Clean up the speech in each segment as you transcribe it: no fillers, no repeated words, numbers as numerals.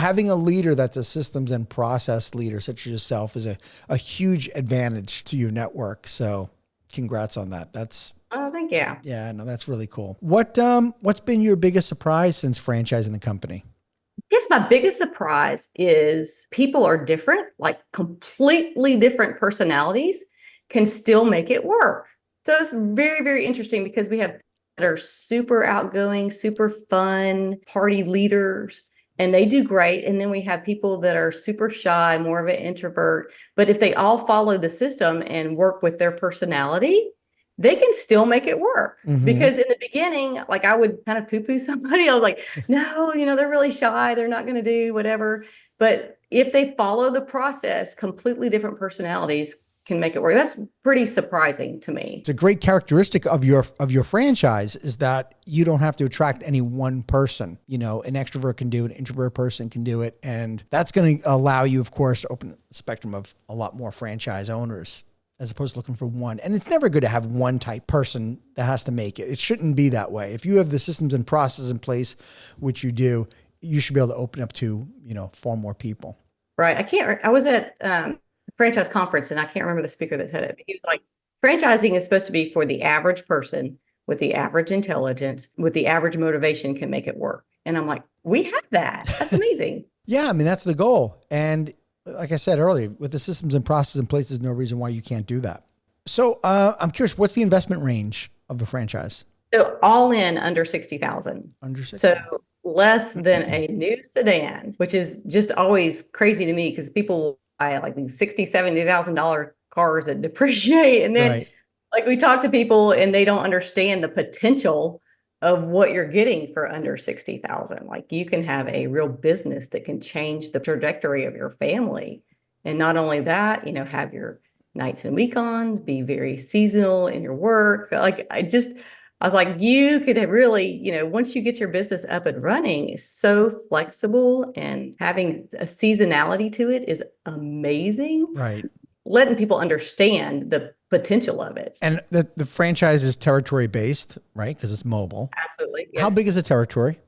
having a leader that's a systems and process leader such as yourself is a huge advantage to your network. So congrats on that. Oh, thank you. Yeah, no, that's really cool. What's been your biggest surprise since franchising the company? I guess my biggest surprise is people are different, like completely different personalities can still make it work. So it's very, very interesting because we have that are super outgoing, super fun party leaders, and they do great. And then we have people that are super shy, more of an introvert. But if they all follow the system and work with their personality, they can still make it work. Mm-hmm. Because in the beginning, like I would kind of poo-poo somebody. I was like, no, they're really shy. They're not going to do whatever. But if they follow the process, completely different personalities can make it work. That's pretty surprising to me. It's a great characteristic of your franchise is that you don't have to attract any one person. An extrovert can do it, an introvert person can do it. And that's going to allow you, of course, to open the spectrum of a lot more franchise owners as opposed to looking for one. And it's never good to have one type person that has to make it. It shouldn't be that way. If you have the systems and processes in place, which you do, you should be able to open up to, far more people. Right. I was at franchise conference and I can't remember the speaker that said it, but he was like, franchising is supposed to be for the average person with the average intelligence, with the average motivation can make it work. And I'm like, we have that. That's amazing. Yeah. I mean, that's the goal. And like I said earlier, with the systems and processes in place, there's no reason why you can't do that. So I'm curious, what's the investment range of a franchise? So all in under 60,000. Under 60. So less than a new sedan, which is just always crazy to me because people buy like these $60,000, $70,000 cars that depreciate. And then Right. like we talk to people and they don't understand the potential of what you're getting for under 60,000. Like you can have a real business that can change the trajectory of your family. And not only that, have your nights and weekends, be very seasonal in your work. Like I was like, you could have really, once you get your business up and running, it's so flexible and having a seasonality to it is amazing. Right. Letting people understand the potential of it. And the franchise is territory based, right? Because it's mobile. Absolutely. Yes. How big is a territory?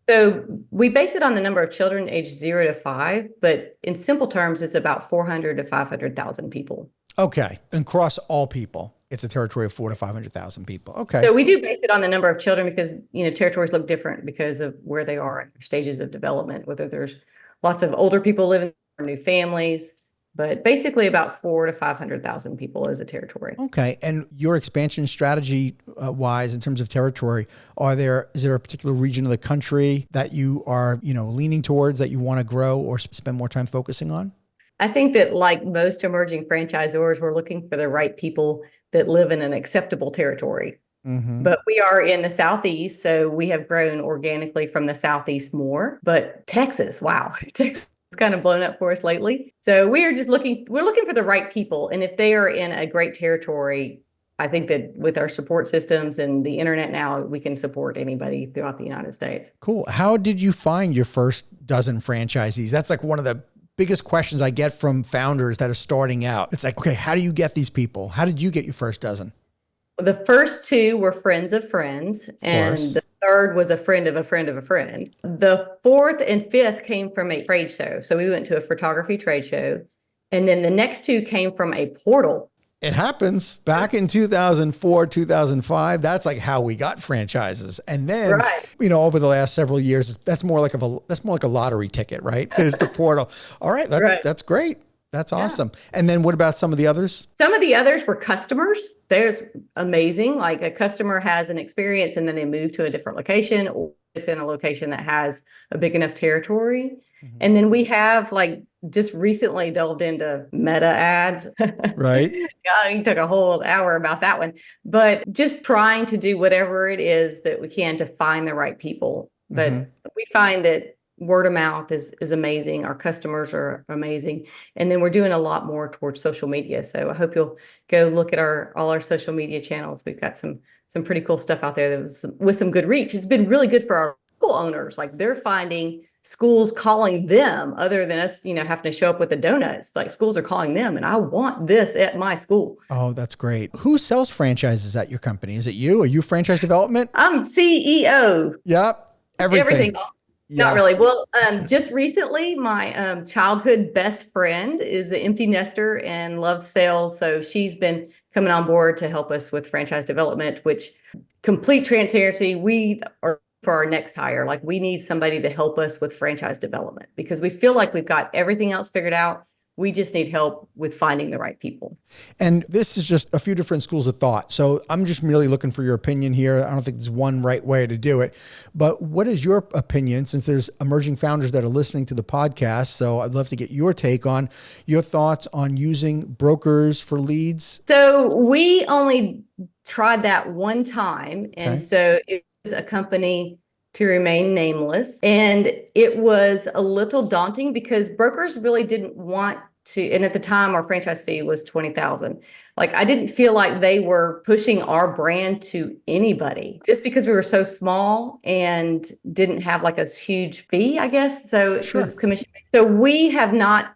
So we base it on the number of children aged 0 to 5, but in simple terms, it's about 400 to 500,000 people. Okay. And across all people, it's a territory of 400 to 500,000 people. Okay. So we do base it on the number of children because, territories look different because of where they are in their stages of development, whether there's lots of older people living or new families. But basically about 400 to 500,000 people is a territory. Okay. And your expansion strategy wise, in terms of territory, is there a particular region of the country that you are, leaning towards that you want to grow or spend more time focusing on? I think that like most emerging franchisors, we're looking for the right people that live in an acceptable territory. Mm-hmm. But we are in the Southeast, so we have grown organically from the Southeast more. But Texas, wow. Texas kind of blown up for us lately. So we're looking for the right people. And if they are in a great territory, I think that with our support systems and the internet now, we can support anybody throughout the United States. Cool. How did you find your first dozen franchisees? That's like one of the biggest questions I get from founders that are starting out. It's like, okay, how do you get these people? How did you get your first dozen? The first two were friends of friends, and the third was a friend of a friend of a friend. The fourth and fifth came from a trade show. So we went to a photography trade show. And then the next two came from a portal. It happens. Back in 2004, 2005, that's like how we got franchises. And then, over the last several years, that's more like a lottery ticket, right? Is the portal. All right. That's great. That's awesome. Yeah. And then what about some of the others? Some of the others were customers. There's amazing. Like a customer has an experience and then they move to a different location, or it's in a location that has a big enough territory. Mm-hmm. And then we have just recently delved into meta ads. Right. Yeah, you took a whole hour about that one, but just trying to do whatever it is that we can to find the right people. But we find that word of mouth is amazing. Our customers are amazing. And then we're doing a lot more towards social media. So I hope you'll go look at all our social media channels. We've got some pretty cool stuff out there with some good reach. It's been really good for our school owners. Like they're finding schools calling them other than us, having to show up with the donuts. Like schools are calling them and I want this at my school. Oh, that's great. Who sells franchises at your company? Is it you? Are you franchise development? I'm CEO. Yep. Everything. Not Yes. really. Well, just recently, my childhood best friend is an empty nester and loves sales. So she's been coming on board to help us with franchise development, which complete transparency, we are for our next hire. Like we need somebody to help us with franchise development because we feel like we've got everything else figured out. We just need help with finding the right people. And this is just a few different schools of thought. So I'm just merely looking for your opinion here. I don't think there's one right way to do it. But what is your opinion, since there's emerging founders that are listening to the podcast? So I'd love to get your take on your thoughts on using brokers for leads. So we only tried that one time. And Okay. so it was a company to remain nameless. And it was a little daunting because brokers really didn't want to, and at the time our franchise fee was 20,000. Like I didn't feel like they were pushing our brand to anybody just because we were so small and didn't have like a huge fee, I guess. So it Sure. was commission. So we have not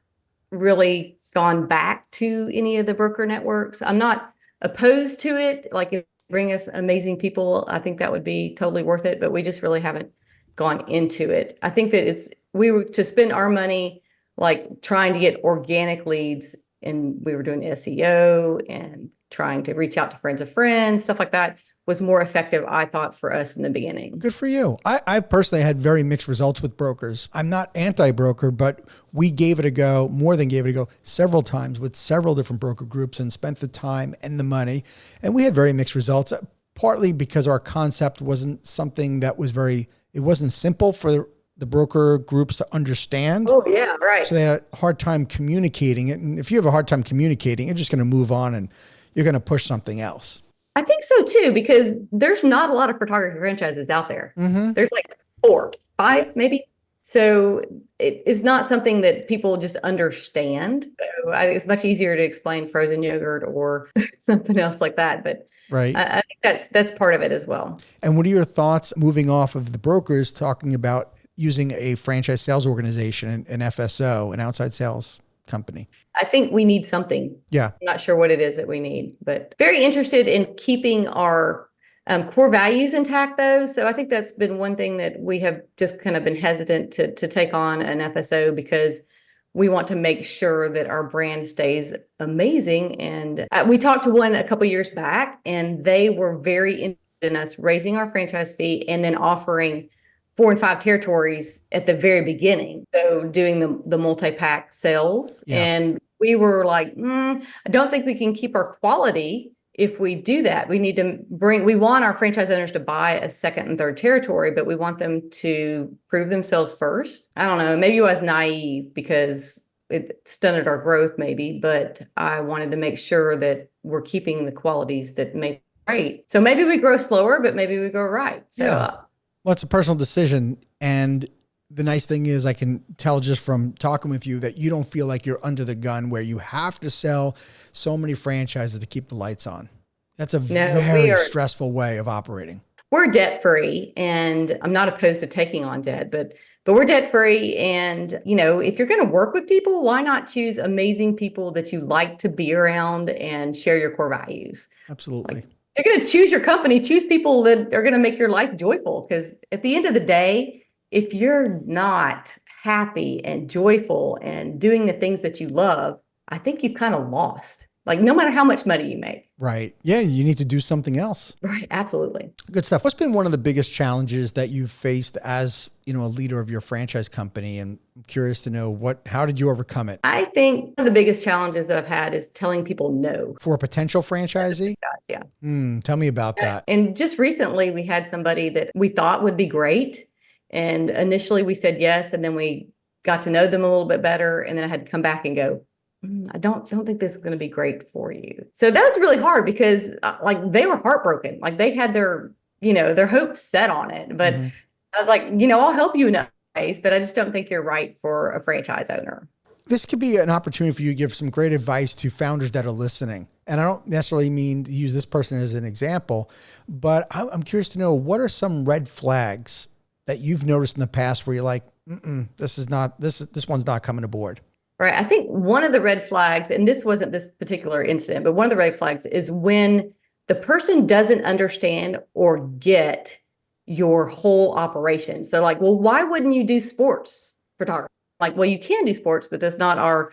really gone back to any of the broker networks. I'm not opposed to it. Like if bring us amazing people, I think that would be totally worth it, but we just really haven't gone into it. I think that we were to spend our money like trying to get organic leads, and we were doing SEO and trying to reach out to friends of friends, stuff like that was more effective, I thought, for us in the beginning. Good for you. I personally had very mixed results with brokers. I'm not anti-broker, but we gave it a go, more than gave it a go, several times with several different broker groups and spent the time and the money. And we had very mixed results, partly because our concept wasn't something that was it wasn't simple for the broker groups to understand. Oh, yeah, right. So they had a hard time communicating it. And if you have a hard time communicating, you're just going to move on and you're going to push something else. I think so too, because there's not a lot of photography franchises out there. Mm-hmm. There's like 4, 5, maybe. So it is not something that people just understand. So I think it's much easier to explain frozen yogurt or something else like that. But Right. I think that's part of it as well. And what are your thoughts moving off of the brokers, talking about using a franchise sales organization, an FSO, an outside sales company? I think we need something. Yeah. I'm not sure what it is that we need, but very interested in keeping our core values intact though. So I think that's been one thing that we have just kind of been hesitant to take on an FSO because we want to make sure that our brand stays amazing. And we talked to one a couple years back and they were very interested in us raising our franchise fee and then offering 4 and 5 territories at the very beginning. So doing the multi-pack sales. Yeah. And we were like, I don't think we can keep our quality if we do that. We need to we want our franchise owners to buy a second and third territory, but we want them to prove themselves first. I don't know, maybe I was naive because it stunted our growth maybe, but I wanted to make sure that we're keeping the qualities that make it great. So maybe we grow slower, but maybe we grow right. So yeah. Well, it's a personal decision. And the nice thing is I can tell just from talking with you that you don't feel like you're under the gun where you have to sell so many franchises to keep the lights on. That's a very stressful way of operating. We're debt free and I'm not opposed to taking on debt, but we're debt free. And, you know, if you're going to work with people, why not choose amazing people that you like to be around and share your core values? Absolutely. Like, you're going to choose your company, choose people that are going to make your life joyful. Because at the end of the day, if you're not happy and joyful and doing the things that you love, I think you've kind of lost. Like no matter how much money you make. Right. Yeah. You need to do something else. Right. Absolutely. Good stuff. What's been one of the biggest challenges that you've faced as, you know, a leader of your franchise company? And I'm curious to know how did you overcome it? I think one of the biggest challenges that I've had is telling people no. For a potential franchisee? Yeah. Tell me about that. And just recently we had somebody that we thought would be great. And initially we said yes. And then we got to know them a little bit better. And then I had to come back and go, I don't think this is going to be great for you. So that was really hard because like they were heartbroken. Like they had their hopes set on it. But I was like, I'll help you in a ways, but I just don't think you're right for a franchise owner. This could be an opportunity for you to give some great advice to founders that are listening. And I don't necessarily mean to use this person as an example, but I'm curious to know, what are some red flags that you've noticed in the past where you're like, this one's not coming aboard? Right. I think one of the red flags, and this wasn't this particular incident, but one of the red flags is when the person doesn't understand or get your whole operation. So like, well, why wouldn't you do sports photography? Like, well, you can do sports, but that's not our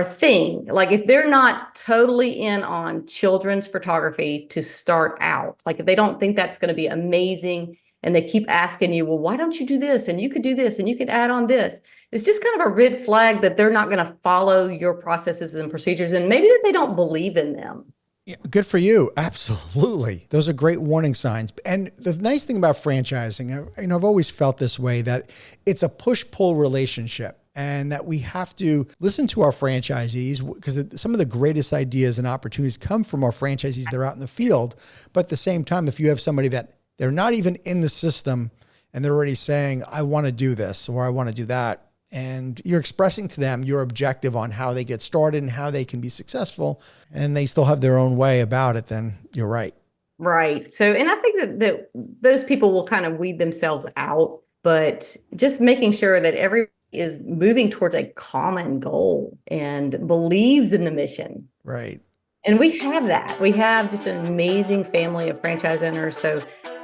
thing. Like if they're not totally in on children's photography to start out, like if they don't think that's going to be amazing and they keep asking you, well, why don't you do this? And you could do this and you could add on this. It's just kind of a red flag that they're not going to follow your processes and procedures, and maybe that they don't believe in them. Yeah, good for you. Absolutely. Those are great warning signs. And the nice thing about franchising, I've always felt this way, that it's a push-pull relationship, and that we have to listen to our franchisees, because some of the greatest ideas and opportunities come from our franchisees that are out in the field. But at the same time, if you have somebody that they're not even in the system and they're already saying, I want to do this or I want to do that, and you're expressing to them your objective on how they get started and how they can be successful, and they still have their own way about it, then you're right. Right. So, and I think that those people will kind of weed themselves out, but just making sure that everyone is moving towards a common goal and believes in the mission. Right. And we have that. We have just an amazing family of franchise owners. So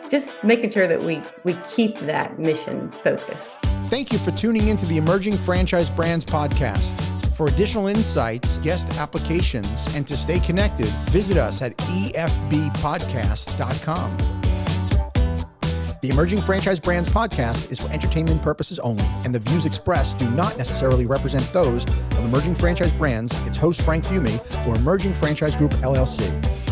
just making sure that we keep that mission focus. Thank you for tuning into the Emerging Franchise Brands podcast. For additional insights, guest applications, and to stay connected, visit us at efbpodcast.com. The Emerging Franchise Brands podcast is for entertainment purposes only, and the views expressed do not necessarily represent those of Emerging Franchise Brands, its host Frank Fumey, or Emerging Franchise Group LLC.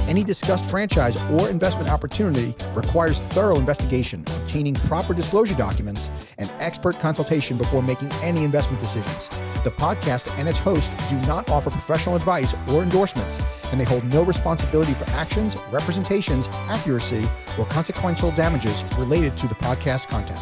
Any discussed franchise or investment opportunity requires thorough investigation, obtaining proper disclosure documents, and expert consultation before making any investment decisions. The podcast and its host do not offer professional advice or endorsements, and they hold no responsibility for actions, representations, accuracy, or consequential damages related to the podcast content.